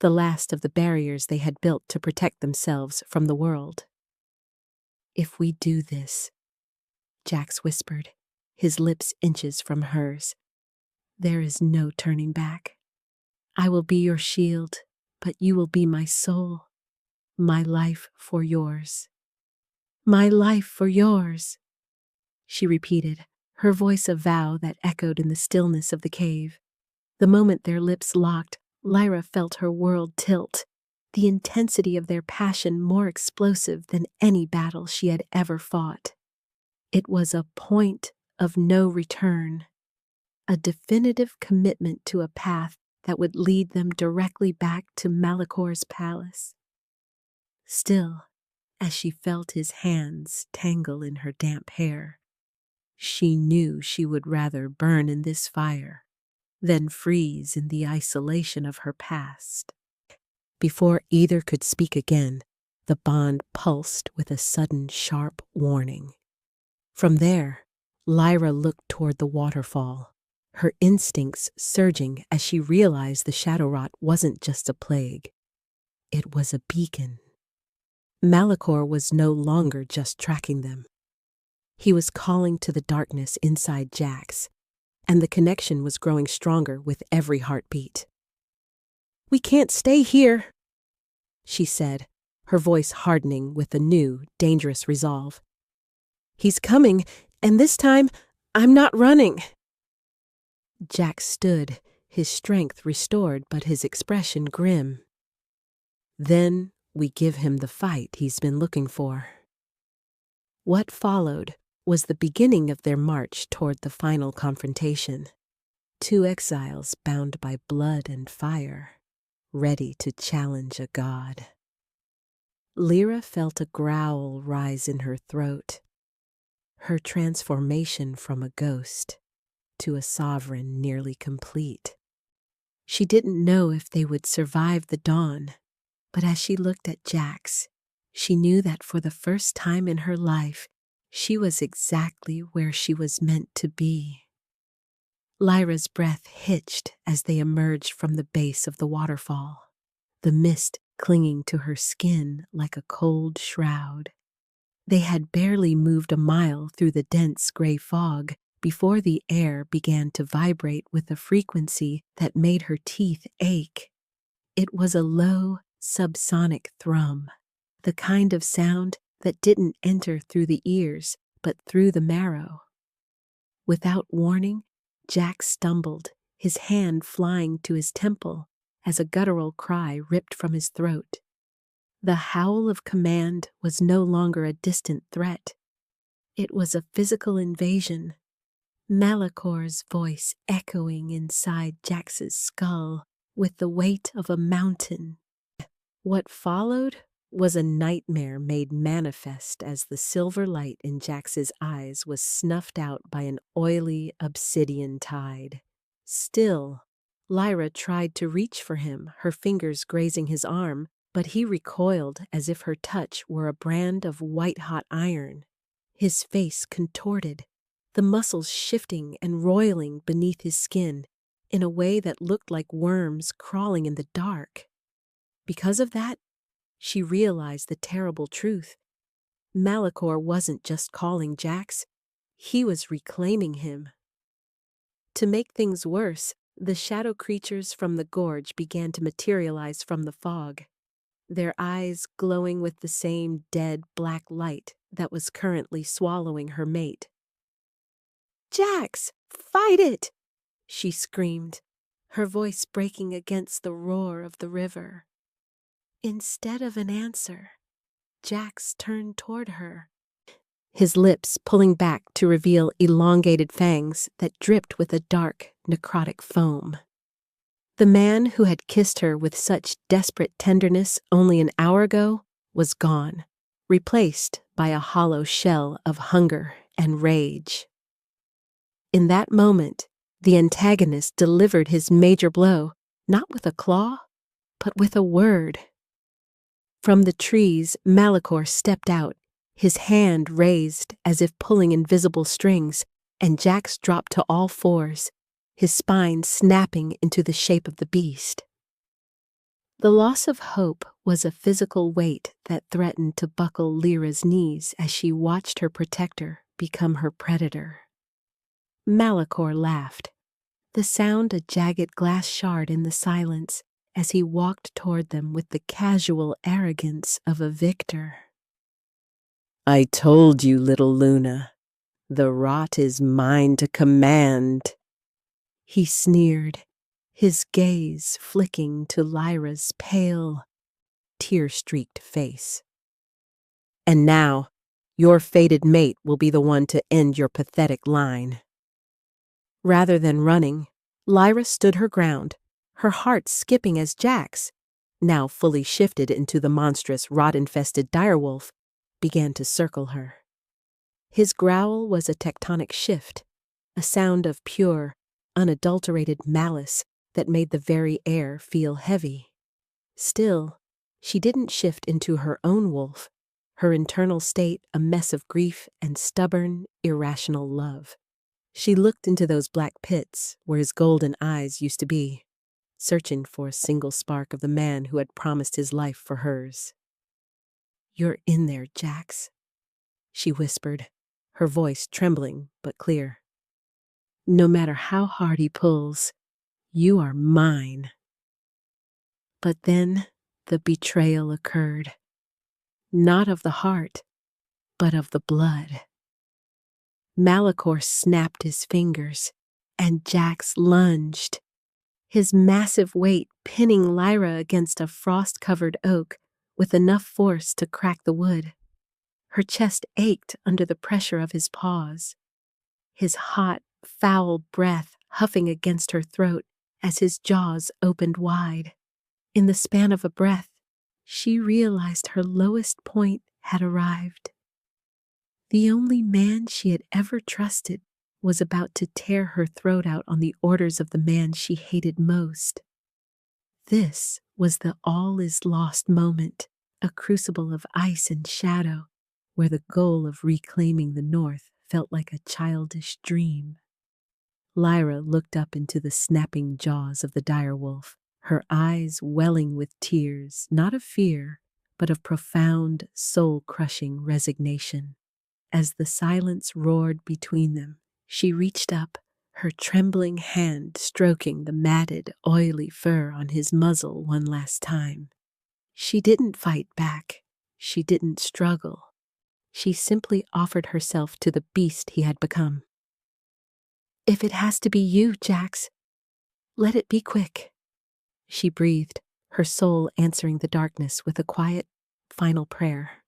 the last of the barriers they had built to protect themselves from the world. "If we do this," Jax whispered, his lips inches from hers, "there is no turning back. I will be your shield, but you will be my soul, my life for yours." "My life for yours," she repeated, her voice a vow that echoed in the stillness of the cave. The moment their lips locked, Lyra felt her world tilt, the intensity of their passion more explosive than any battle she had ever fought. It was a point of no return, a definitive commitment to a path that would lead them directly back to Malicor's palace. Still, as she felt his hands tangle in her damp hair, she knew she would rather burn in this fire than freeze in the isolation of her past. Before either could speak again, the bond pulsed with a sudden sharp warning. From there, Lyra looked toward the waterfall, her instincts surging as she realized the shadow rot wasn't just a plague. It was a beacon. Malicor was no longer just tracking them. He was calling to the darkness inside Jax, and the connection was growing stronger with every heartbeat. "We can't stay here," she said, her voice hardening with a new, dangerous resolve. "He's coming, and this time, I'm not running." Jax stood, his strength restored but his expression grim. "Then we give him the fight he's been looking for." What followed was the beginning of their march toward the final confrontation. Two exiles bound by blood and fire, ready to challenge a god. Lyra felt a growl rise in her throat, her transformation from a ghost to a sovereign nearly complete. She didn't know if they would survive the dawn, but as she looked at Jax, she knew that for the first time in her life, she was exactly where she was meant to be. Lyra's breath hitched as they emerged from the base of the waterfall, the mist clinging to her skin like a cold shroud. They had barely moved a mile through the dense gray fog before the air began to vibrate with a frequency that made her teeth ache. It was a low, subsonic thrum, the kind of sound that didn't enter through the ears, but through the marrow. Without warning, Jack stumbled, his hand flying to his temple as a guttural cry ripped from his throat. The howl of command was no longer a distant threat. It was a physical invasion, Malacor's voice echoing inside Jax's skull with the weight of a mountain. What followed was a nightmare made manifest as the silver light in Jax's eyes was snuffed out by an oily obsidian tide. Still, Lyra tried to reach for him, her fingers grazing his arm, but he recoiled as if her touch were a brand of white-hot iron. His face contorted, the muscles shifting and roiling beneath his skin in a way that looked like worms crawling in the dark. Because of that, she realized the terrible truth. Malachor wasn't just calling Jax, he was reclaiming him. To make things worse, the shadow creatures from the gorge began to materialize from the fog, their eyes glowing with the same dead black light that was currently swallowing her mate. "Jax, fight it!" she screamed, her voice breaking against the roar of the river. Instead of an answer, Jax turned toward her, his lips pulling back to reveal elongated fangs that dripped with a dark, necrotic foam. The man who had kissed her with such desperate tenderness only an hour ago was gone, replaced by a hollow shell of hunger and rage. In that moment, the antagonist delivered his major blow, not with a claw, but with a word. From the trees, Malachor stepped out, his hand raised as if pulling invisible strings, and Jax dropped to all fours, his spine snapping into the shape of the beast. The loss of hope was a physical weight that threatened to buckle Lyra's knees as she watched her protector become her predator. Malachor laughed, the sound a jagged glass shard in the silence as he walked toward them with the casual arrogance of a victor. "I told you, little Luna, the rot is mine to command," he sneered, his gaze flicking to Lyra's pale, tear-streaked face. "And now, your fated mate will be the one to end your pathetic line." Rather than running, Lyra stood her ground, her heart skipping as Jax, now fully shifted into the monstrous rot-infested direwolf, began to circle her. His growl was a tectonic shift, a sound of pure, unadulterated malice that made the very air feel heavy. Still, she didn't shift into her own wolf, her internal state a mess of grief and stubborn, irrational love. She looked into those black pits where his golden eyes used to be, searching for a single spark of the man who had promised his life for hers. "You're in there, Jax," she whispered, her voice trembling but clear. "No matter how hard he pulls, you are mine." But then the betrayal occurred, not of the heart, but of the blood. Malachor snapped his fingers, and Jax lunged, his massive weight pinning Lyra against a frost-covered oak with enough force to crack the wood. Her chest ached under the pressure of his paws, his hot, foul breath huffing against her throat as his jaws opened wide. In the span of a breath, she realized her lowest point had arrived. The only man she had ever trusted was about to tear her throat out on the orders of the man she hated most. This was the all-is-lost moment, a crucible of ice and shadow, where the goal of reclaiming the North felt like a childish dream. Lyra looked up into the snapping jaws of the direwolf, her eyes welling with tears, not of fear, but of profound, soul-crushing resignation. As the silence roared between them, she reached up, her trembling hand stroking the matted, oily fur on his muzzle one last time. She didn't fight back. She didn't struggle. She simply offered herself to the beast he had become. "If it has to be you, Jax, let it be quick," she breathed, her soul answering the darkness with a quiet, final prayer.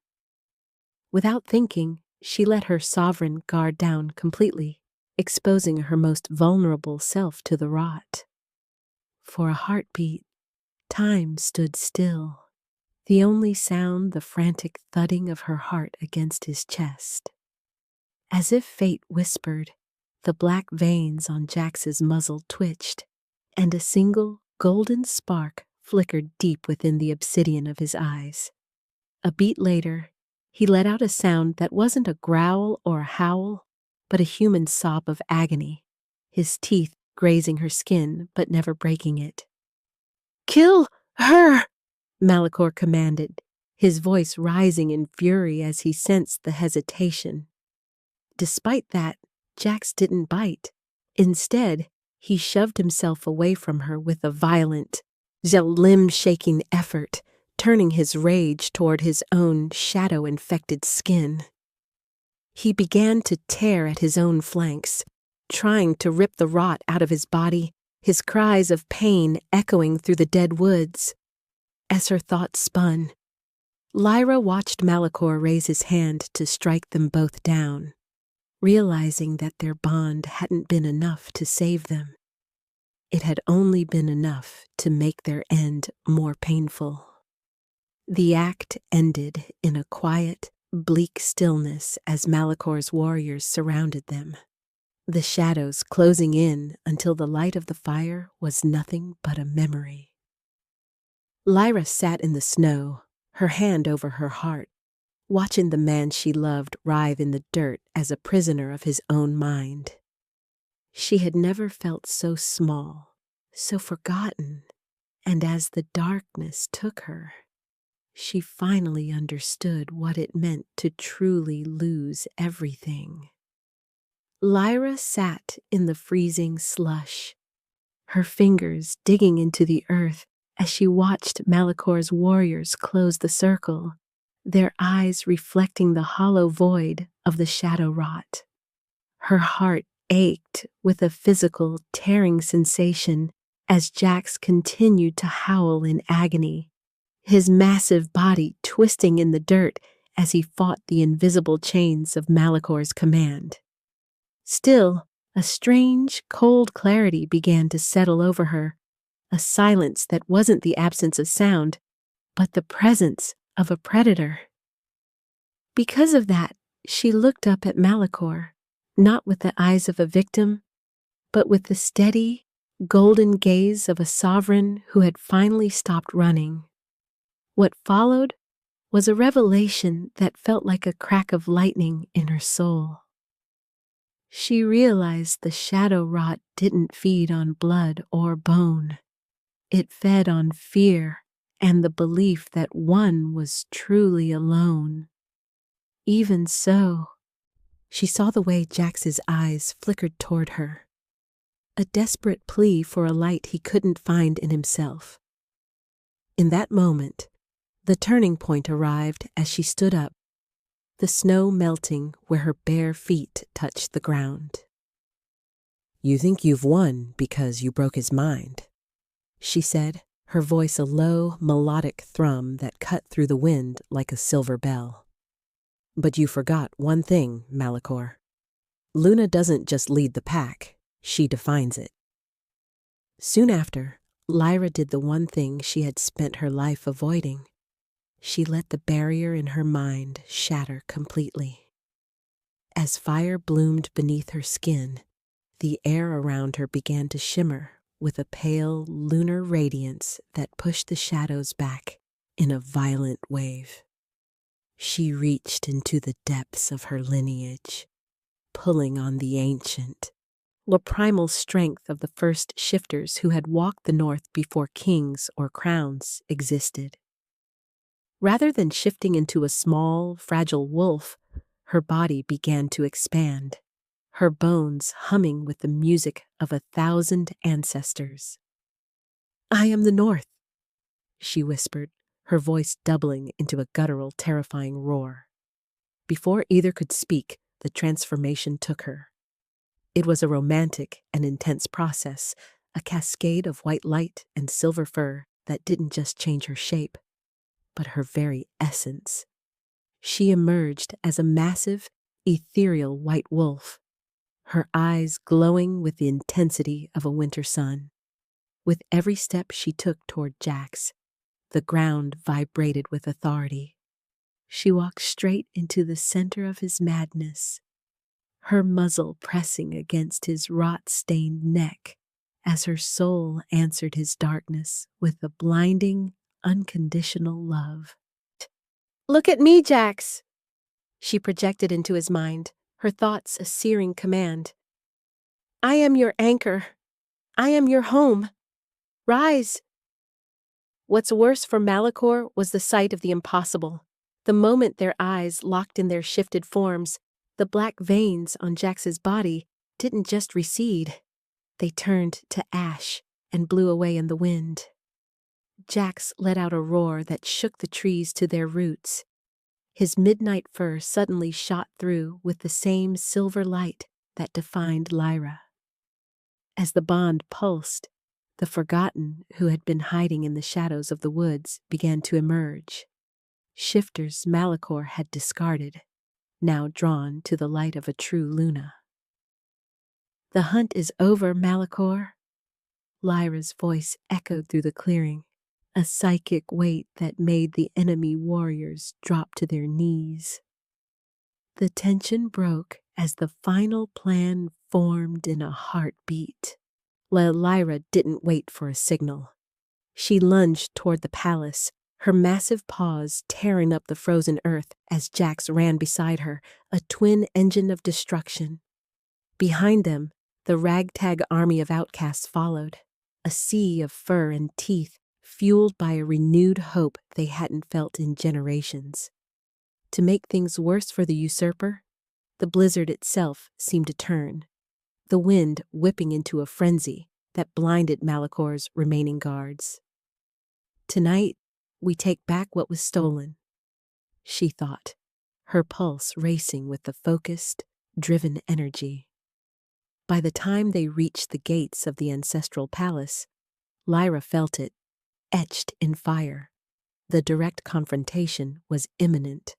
Without thinking, she let her sovereign guard down completely, exposing her most vulnerable self to the rot. For a heartbeat, time stood still, the only sound the frantic thudding of her heart against his chest. As if fate whispered, the black veins on Jax's muzzle twitched, and a single golden spark flickered deep within the obsidian of his eyes. A beat later, he let out a sound that wasn't a growl or a howl, but a human sob of agony, his teeth grazing her skin but never breaking it. "Kill her!" Malachor commanded, his voice rising in fury as he sensed the hesitation. Despite that, Jax didn't bite. Instead, he shoved himself away from her with a violent, limb-shaking effort, turning his rage toward his own shadow-infected skin. He began to tear at his own flanks, trying to rip the rot out of his body, his cries of pain echoing through the dead woods. As her thoughts spun, Lyra watched Malachor raise his hand to strike them both down, realizing that their bond hadn't been enough to save them. It had only been enough to make their end more painful. The act ended in a quiet, bleak stillness as Malachor's warriors surrounded them, the shadows closing in until the light of the fire was nothing but a memory. Lyra sat in the snow, her hand over her heart, watching the man she loved writhe in the dirt as a prisoner of his own mind. She had never felt so small, so forgotten, and as the darkness took her, she finally understood what it meant to truly lose everything. Lyra sat in the freezing slush, her fingers digging into the earth as she watched Malachor's warriors close the circle, their eyes reflecting the hollow void of the shadow rot. Her heart ached with a physical, tearing sensation as Jax continued to howl in agony, his massive body twisting in the dirt as he fought the invisible chains of Malachor's command. Still, a strange, cold clarity began to settle over her, a silence that wasn't the absence of sound, but the presence of a predator. Because of that, she looked up at Malachor, not with the eyes of a victim, but with the steady, golden gaze of a sovereign who had finally stopped running. What followed was a revelation that felt like a crack of lightning in her soul. She realized the shadow rot didn't feed on blood or bone. It fed on fear and the belief that one was truly alone. Even so, she saw the way Jax's eyes flickered toward her, a desperate plea for a light he couldn't find in himself. In that moment, the turning point arrived as she stood up, the snow melting where her bare feet touched the ground. "You think you've won because you broke his mind," she said, her voice a low, melodic thrum that cut through the wind like a silver bell. "But you forgot one thing, Malachor. Luna doesn't just lead the pack, she defines it." Soon after, Lyra did the one thing she had spent her life avoiding. She let the barrier in her mind shatter completely. As fire bloomed beneath her skin, the air around her began to shimmer with a pale lunar radiance that pushed the shadows back in a violent wave. She reached into the depths of her lineage, pulling on the ancient, the primal strength of the first shifters who had walked the north before kings or crowns existed. Rather than shifting into a small, fragile wolf, her body began to expand, her bones humming with the music of 1,000 ancestors. "I am the North," she whispered, her voice doubling into a guttural, terrifying roar. Before either could speak, the transformation took her. It was a romantic and intense process, a cascade of white light and silver fur that didn't just change her shape, but her very essence. She emerged as a massive, ethereal white wolf, her eyes glowing with the intensity of a winter sun. With every step she took toward Jax, the ground vibrated with authority. She walked straight into the center of his madness, her muzzle pressing against his rot-stained neck as her soul answered his darkness with a blinding, unconditional love. "Look at me, Jax!" she projected into his mind, her thoughts a searing command. "I am your anchor. I am your home. Rise!" What's worse for Malachor was the sight of the impossible. The moment their eyes locked in their shifted forms, the black veins on Jax's body didn't just recede. They turned to ash and blew away in the wind. Jax let out a roar that shook the trees to their roots. His midnight fur suddenly shot through with the same silver light that defined Lyra. As the bond pulsed, the forgotten who had been hiding in the shadows of the woods began to emerge. Shifters Malachor had discarded, now drawn to the light of a true Luna. "The hunt is over, Malachor." Lyra's voice echoed through the clearing, a psychic weight that made the enemy warriors drop to their knees. The tension broke as the final plan formed in a heartbeat. Lyra didn't wait for a signal. She lunged toward the palace, her massive paws tearing up the frozen earth as Jax ran beside her, a twin engine of destruction. Behind them, the ragtag army of outcasts followed, a sea of fur and teeth fueled by a renewed hope they hadn't felt in generations. To make things worse for the usurper, the blizzard itself seemed to turn, the wind whipping into a frenzy that blinded Malachor's remaining guards. "Tonight, we take back what was stolen," she thought, her pulse racing with the focused, driven energy. By the time they reached the gates of the ancestral palace, Lyra felt it, etched in fire. The direct confrontation was imminent.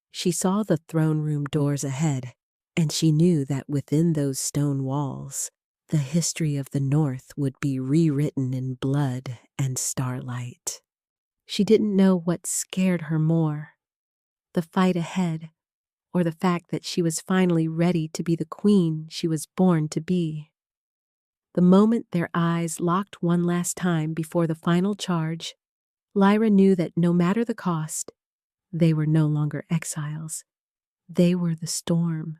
She saw the throne room doors ahead, and she knew that within those stone walls, the history of the North would be rewritten in blood and starlight. She didn't know what scared her more, the fight ahead, or the fact that she was finally ready to be the queen she was born to be. The moment their eyes locked one last time before the final charge, Lyra knew that no matter the cost, they were no longer exiles. They were the storm.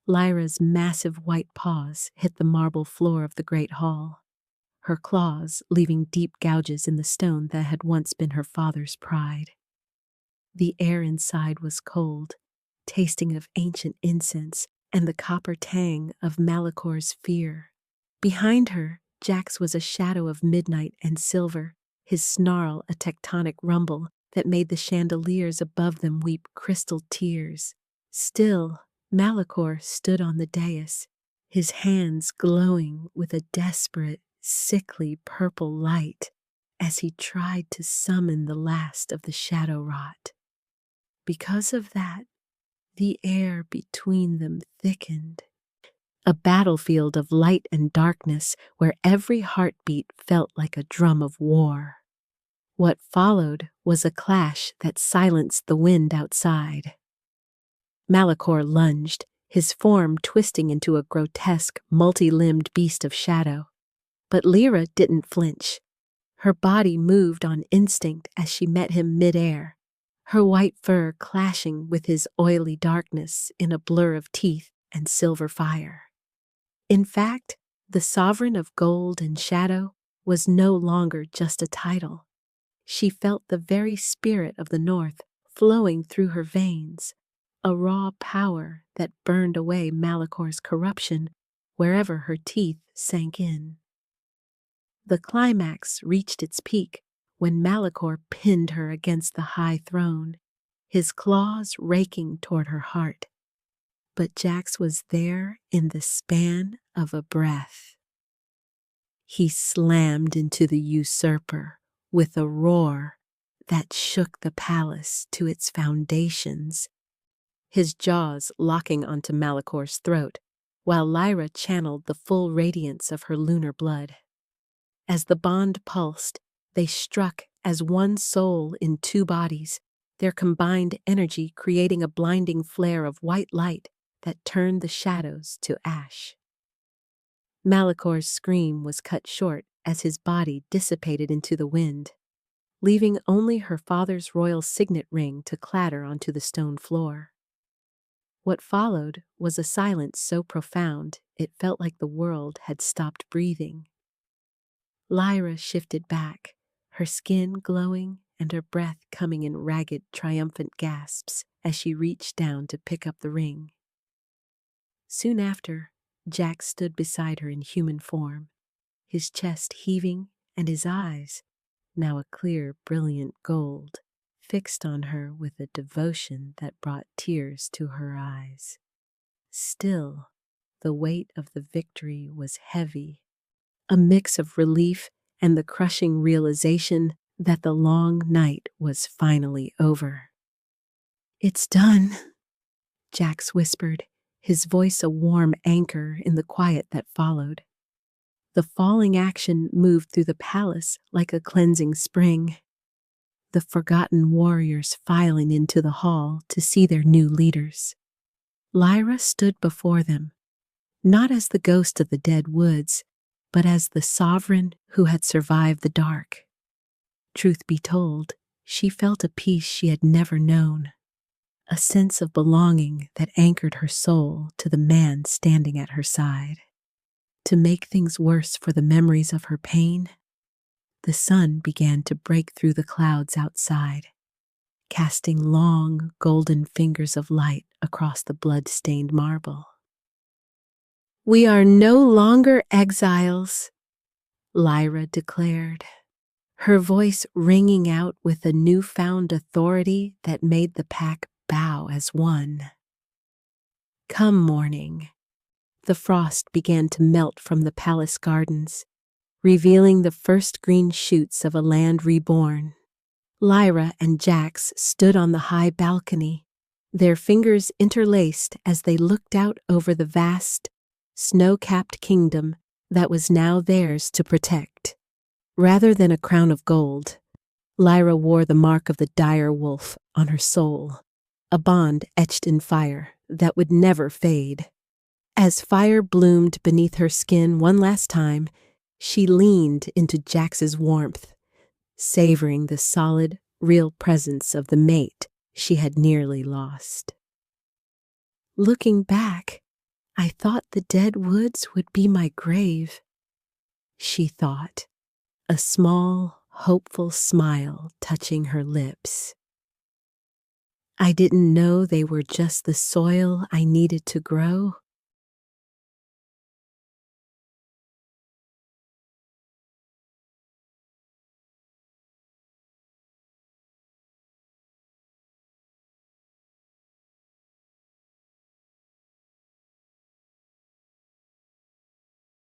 Lyra's massive white paws hit the marble floor of the great hall, her claws leaving deep gouges in the stone that had once been her father's pride. The air inside was cold, tasting of ancient incense and the copper tang of Malachor's fear. Behind her, Jax was a shadow of midnight and silver, his snarl a tectonic rumble that made the chandeliers above them weep crystal tears. Still, Malachor stood on the dais, his hands glowing with a desperate, sickly purple light as he tried to summon the last of the shadow rot. Because of that, the air between them thickened, a battlefield of light and darkness where every heartbeat felt like a drum of war. What followed was a clash that silenced the wind outside. Malachor lunged, his form twisting into a grotesque, multi-limbed beast of shadow. But Lyra didn't flinch. Her body moved on instinct as she met him mid-air, her white fur clashing with his oily darkness in a blur of teeth and silver fire. In fact, the sovereign of gold and shadow was no longer just a title. She felt the very spirit of the North flowing through her veins, a raw power that burned away Malachor's corruption wherever her teeth sank in. The climax reached its peak when Malachor pinned her against the high throne, his claws raking toward her heart. But Jax was there in the span of a breath. He slammed into the usurper with a roar that shook the palace to its foundations. his jaws locking onto Malicor's throat, while Lyra channeled the full radiance of her lunar blood. As the bond pulsed, they struck as one soul in two bodies, their combined energy creating a blinding flare of white light that turned the shadows to ash. Malicor's scream was cut short as his body dissipated into the wind, leaving only her father's royal signet ring to clatter onto the stone floor. What followed was a silence so profound it felt like the world had stopped breathing. Lyra shifted back, her skin glowing and her breath coming in ragged, triumphant gasps as she reached down to pick up the ring. Soon after, Jack stood beside her in human form, his chest heaving and his eyes, now a clear, brilliant gold, fixed on her with a devotion that brought tears to her eyes. Still, the weight of the victory was heavy, a mix of relief and the crushing realization that the long night was finally over. "It's done," Jax whispered, his voice a warm anchor in the quiet that followed. The falling action moved through the palace like a cleansing spring, the forgotten warriors filing into the hall to see their new leaders. Lyra stood before them, not as the ghost of the dead woods, but as the sovereign who had survived the dark. Truth be told, she felt a peace she had never known, a sense of belonging that anchored her soul to the man standing at her side. To make things worse for the memories of her pain, the sun began to break through the clouds outside, casting long, golden fingers of light across the blood-stained marble. "We are no longer exiles," Lyra declared, her voice ringing out with a newfound authority that made the pack bow as one. Come morning, the frost began to melt from the palace gardens, revealing the first green shoots of a land reborn. Lyra and Jax stood on the high balcony, their fingers interlaced as they looked out over the vast, snow-capped kingdom that was now theirs to protect. Rather than a crown of gold, Lyra wore the mark of the dire wolf on her soul, a bond etched in fire that would never fade. As fire bloomed beneath her skin one last time, she leaned into Jax's warmth, savoring the solid, real presence of the mate she had nearly lost. Looking back, I thought the dead woods would be my grave, she thought, a small, hopeful smile touching her lips. I didn't know they were just the soil I needed to grow.